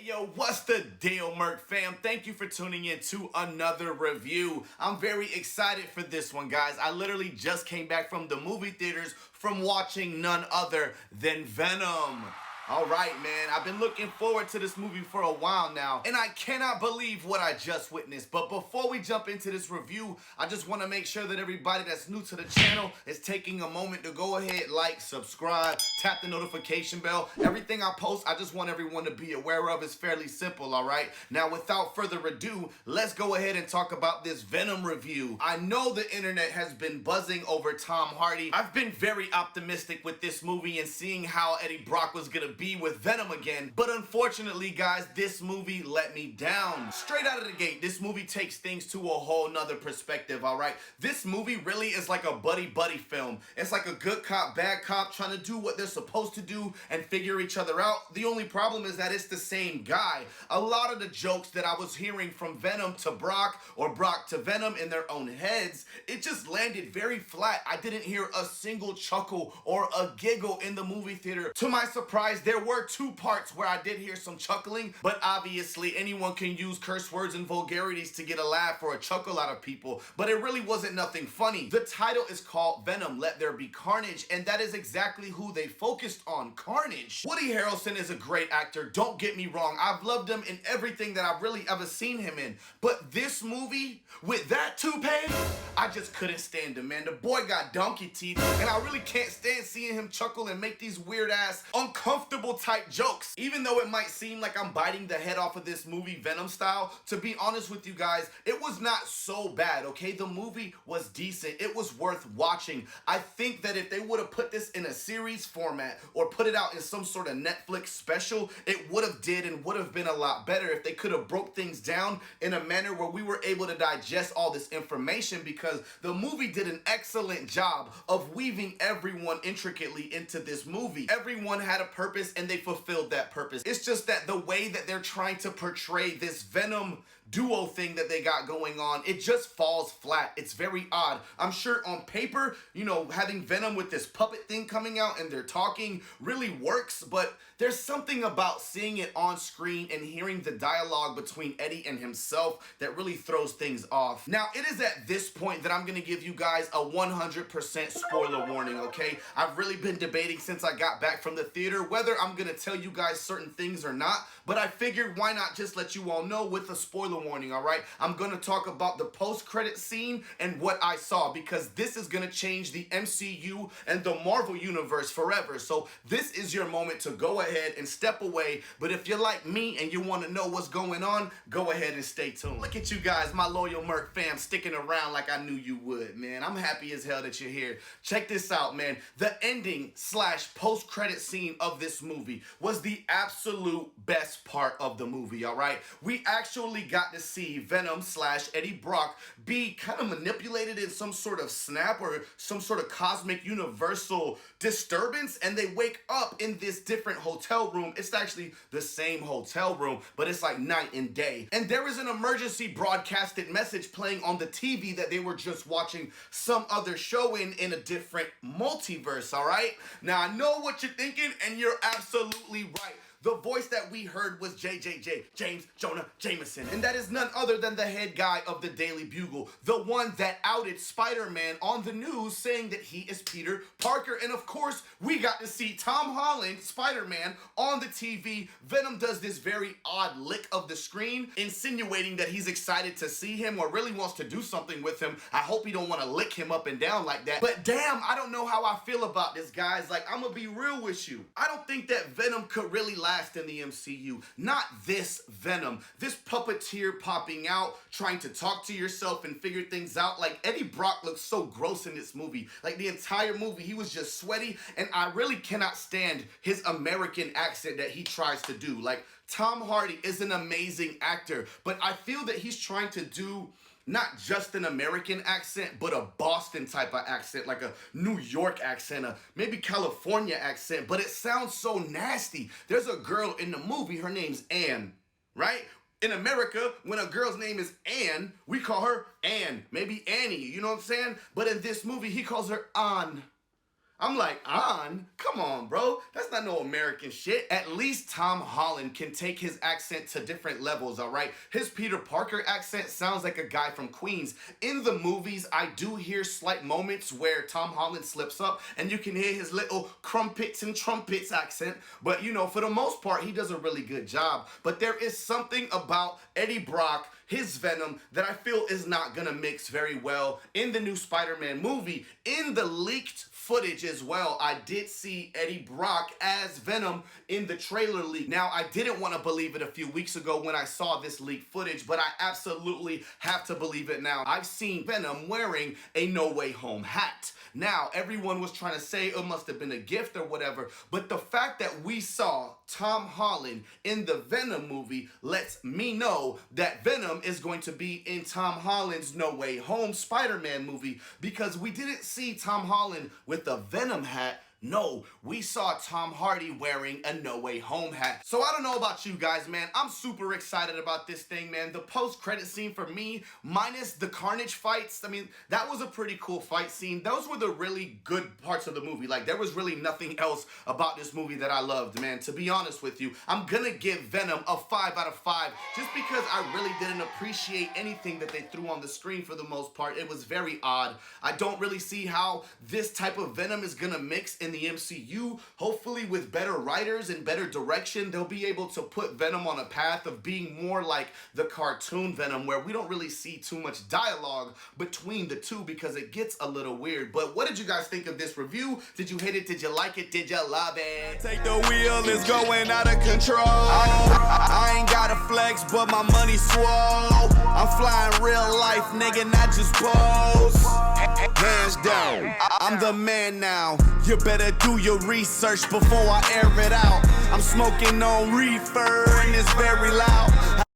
Yo, what's the deal, Merc fam? Thank you for tuning in to another review. I'm very excited for this one, guys. I literally just came back from the movie theaters from watching none other than Venom. All right, man, I've been looking forward to this movie for a while now, and I cannot believe what I just witnessed. But before we jump into this review, I just want to make sure that everybody that's new to the channel is taking a moment to go ahead, like, subscribe, tap the notification bell. Everything I post, I just want everyone to be aware of. It's fairly simple, all right? Now, without further ado, let's go ahead and talk about this Venom review. I know the internet has been buzzing over Tom Hardy. I've been very optimistic with this movie and seeing how Eddie Brock was gonna be with Venom again, but unfortunately, guys, this movie let me down. Straight out of the gate, this movie takes things to a whole nother perspective, all right? This movie really is like a buddy-buddy film. It's like a good cop, bad cop trying to do what they're supposed to do and figure each other out. The only problem is that it's the same guy. A lot of the jokes that I was hearing from Venom to Brock or Brock to Venom in their own heads, it just landed very flat. I didn't hear a single chuckle or a giggle in the movie theater. To my surprise, there were two parts where I did hear some chuckling, but obviously anyone can use curse words and vulgarities to get a laugh or a chuckle out of people, but it really wasn't nothing funny. The title is called Venom, Let There Be Carnage, and that is exactly who they focused on, Carnage. Woody Harrelson is a great actor, don't get me wrong. I've loved him in everything that I've really ever seen him in, but this movie, with that toupee, I just couldn't stand him, man. The boy got donkey teeth, and I really can't stand seeing him chuckle and make these weird-ass, uncomfortable type jokes. Even though it might seem like I'm biting the head off of this movie Venom style, to be honest with you guys, it was not so bad, okay? The movie was decent. It was worth watching. I think that if they would have put this in a series format or put it out in some sort of Netflix special, it would have did and would have been a lot better if they could have broke things down in a manner where we were able to digest all this information, because the movie did an excellent job of weaving everyone intricately into this movie. Everyone had a purpose and they fulfilled that purpose. It's just that the way that they're trying to portray this Venom duo thing that they got going on, it just falls flat. It's very odd. I'm sure on paper, you know, having Venom with this puppet thing coming out and they're talking really works, but there's something about seeing it on screen and hearing the dialogue between Eddie and himself that really throws things off. Now, it is at this point that I'm gonna give you guys a 100% spoiler warning, okay? I've really been debating since I got back from the theater whether I'm gonna tell you guys certain things or not, but I figured why not just let you all know with a spoiler warning, all right? I'm gonna talk about the post-credit scene and what I saw, because this is gonna change the MCU and the Marvel universe forever. So this is your moment to go ahead and step away, but if you're like me and you want to know what's going on, go ahead and stay tuned. Look at you guys, my loyal Merc fam, sticking around like I knew you would, man. I'm happy as hell that you're here. Check this out, man. The ending / post-credit scene of this movie was the absolute best part of the movie, all right? We actually got to see Venom / Eddie Brock be kind of manipulated in some sort of snap or some sort of cosmic universal disturbance, and they wake up in this different hotel room. It's actually the same hotel room, but it's like night and day. And there is an emergency broadcasted message playing on the TV that they were just watching some other show in a different multiverse, all right? Now, I know what you're thinking, and you're absolutely right. The voice that we heard was JJJ, James Jonah Jameson, and that is none other than the head guy of the Daily Bugle, the one that outed Spider-Man on the news saying that he is Peter Parker. And of course, we got to see Tom Holland, Spider-Man, on the TV. Venom does this very odd lick of the screen, insinuating that he's excited to see him or really wants to do something with him. I hope he don't want to lick him up and down like that. But damn, I don't know how I feel about this, guys. Like, I'm gonna be real with you. I don't think that Venom could really last in the MCU. Not this Venom. This puppeteer popping out, trying to talk to yourself and figure things out. Like, Eddie Brock looks so gross in this movie. Like, the entire movie, he was just sweaty, and I really cannot stand his American accent that he tries to do. Like, Tom Hardy is an amazing actor, but I feel that he's trying to do not just an American accent, but a Boston type of accent, like a New York accent, a maybe California accent, but it sounds so nasty. There's a girl in the movie, her name's Anne, right? In America, when a girl's name is Anne, we call her Anne, maybe Annie, you know what I'm saying? But in this movie, he calls her Anne. I'm like, on? Come on, bro. That's not no American shit. At least Tom Holland can take his accent to different levels, all right? His Peter Parker accent sounds like a guy from Queens. In the movies, I do hear slight moments where Tom Holland slips up and you can hear his little crumpets and trumpets accent. But, you know, for the most part, he does a really good job. But there is something about Eddie Brock, his Venom, that I feel is not gonna mix very well in the new Spider-Man movie. In the leaked footage as well, I did see Eddie Brock as Venom in the trailer leak. Now, I didn't want to believe it a few weeks ago when I saw this leaked footage, but I absolutely have to believe it now. I've seen Venom wearing a No Way Home hat. Now, everyone was trying to say it must have been a gift or whatever, but the fact that we saw Tom Holland in the Venom movie lets me know that Venom is going to be in Tom Holland's No Way Home Spider-Man movie, because we didn't see Tom Holland with a Venom hat. No, we saw Tom Hardy wearing a No Way Home hat. So I don't know about you guys, man. I'm super excited about this thing, man. The post-credit scene for me, minus the Carnage fights, I mean, that was a pretty cool fight scene. Those were the really good parts of the movie. Like, there was really nothing else about this movie that I loved, man. To be honest with you, I'm gonna give Venom a 5 out of 5 just because I really didn't appreciate anything that they threw on the screen for the most part. It was very odd. I don't really see how this type of Venom is gonna mix in the MCU. Hopefully with better writers and better direction, they'll be able to put Venom on a path of being more like the cartoon Venom, where we don't really see too much dialogue between the two because it gets a little weird. But what did you guys think of this review? Did you hate it? Did you like it? Did you love it? Take the wheel, it's going out of control. I ain't got a flex, but my money swole. I'm flying real life, nigga, not just pose. Hands down, I'm the man now. You better do your research before I air it out. I'm smoking on reefer and it's very loud.